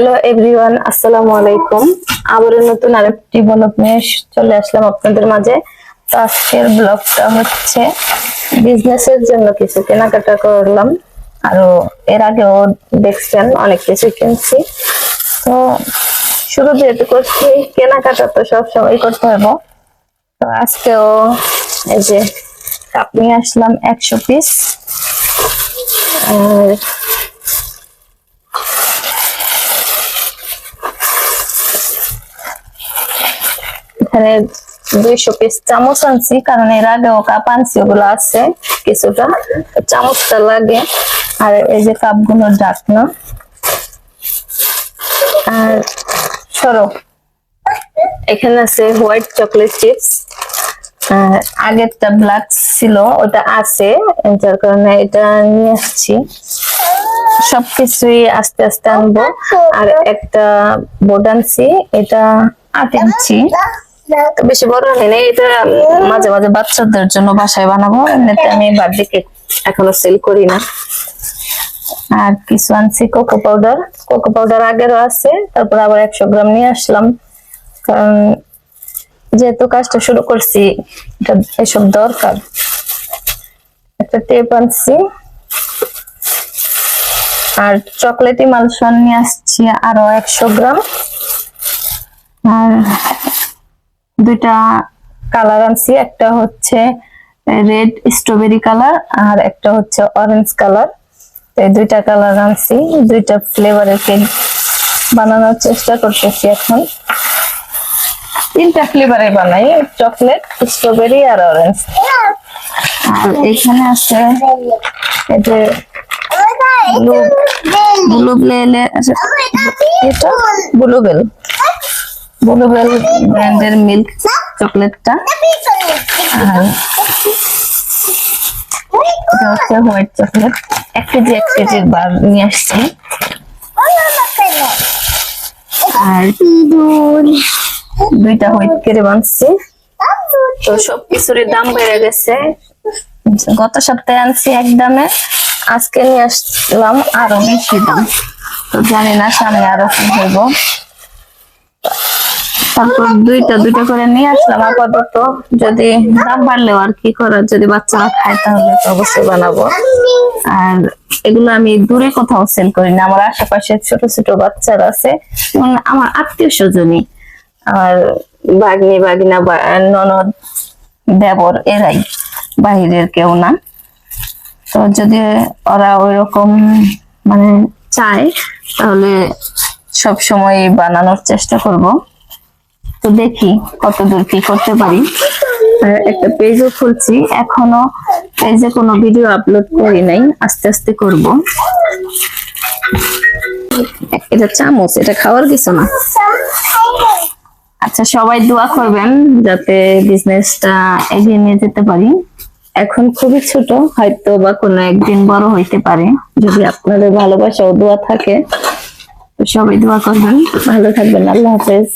Hello everyone, আসসালামু আলাইকুম। আবারও নতুন আরেকটি ব্লগ নিয়ে চলে আসলাম আপনাদের মাঝে। তো আজকের ব্লগটা হচ্ছে বিজনেসের জন্য কিছু কেনাকাটা করলাম। আরো এর আগেও দেখছেন অনেক কিছু কিনছি। তো শুরু যেহেতু করছি, কেনাকাটা তো সবসময় করতে হবে। তো আজকেও এই যে কাপ নিয়ে আসলাম 100 পিস। এখানে 200 পিস চামচ আনছি, কারণ এর আগেও কাপ আনছি, ওগুলো আছে কিছুটা, চামচটা লাগে। আর এই যে কাপগুলোর ঢাকনা। আর সরো, এখানে আছে হোয়াইট চকলেট চিপস। আগেরটা ব্ল্যাক ছিল, ওটা আছে, যার কারণে এটা নিয়ে আসছি। সবকিছুই আস্তে আস্তে আনবো। আর একটা বোর্ড আনছি, এটা 8 ইঞ্চি, বেশি বড় নেই। এটা মাঝে মাঝে বাচ্চাদের জন্য বাসায় বানাবো, এমনিতে আমি বার্থডে কেক এখনো সেল করি না। আর কিছু আনছি কোকো পাউডার আগেরও আছে, তারপর আবার 100 গ্রাম নিয়ে আসলাম, কারণ যেহেতু কাজটা শুরু করছি এটা এসব দরকার। একটা টেপ আনছি, আর চকলেটি মালসন নিয়ে আসছি আরো 100 গ্রাম। আর দুইটা কালার আনছি, একটা হচ্ছে রেড স্ট্রবেরি কালার আর একটা হচ্ছে অরেঞ্জ কালার। এই দুইটা কালার আনছি, দুইটা ফ্লেভারের কেক বানানোর চেষ্টা করতেছি। এখন 3টা ফ্লেভারে বানাই, চকলেট, স্ট্রবেরি আর অরেঞ্জ। আর এখানে আছে এই যে ব্লুবেল ব্র্যান্ডের মিল্ক চকলেটটা। আর এটা হচ্ছে হোয়াইট চকলেট, 1 কেজি 1 কেজির বার নিয়ে আসছি। আর দুইটা হোয়াইট কেড়ে বানছি। তো সবকিছুর দাম বেড়ে গেছে, গত সপ্তাহে আনছি এক দামে, আজকে নিয়ে আসলাম আরো বেশি দাম। তো জানি না সামনে আরো কি হইব। তারপর দুইটা করে নিয়ে আসলাম আপাতত, যদি দাম বাড়লেও আর কি করার, যদি বাচ্চারা খায় তাহলে তো অবশ্যই বানাবো। আর এগুলো আমি দূরে কোথাও সেল করি না, আমার আশেপাশে ছোট ছোট বাচ্চারা আছে, আমার আত্মীয় স্বজনই, আর ভাগ্নি ভাগিনা ননদ দেবর, এরাই, বাহিরের কেউ না। তো যদি ওরা ওইরকম মানে চায় তাহলে সব সময় বানানোর চেষ্টা করব। তো দেখি কতদূর কি করতে পারি। একটা পেজও খুলছি, এখনো পেজে কোনো ভিডিও আপলোড করি নাই, আস্তে আস্তে করব। এটা চামচ, এটা খাওয়ার কিছু না। আচ্ছা, সবাই দোয়া করবেন যাতে বিজনেসটা এগিয়ে নিয়ে যেতে পারি। এখন খুবই ছোট, হয়তো বা কোনো একদিন বড় হইতে পারে, যদি আপনাদের ভালোবাসা ও দোয়া থাকে। তো সবাই দোয়া করবেন, ভালো থাকবেন। আল্লাহ হাফেজ।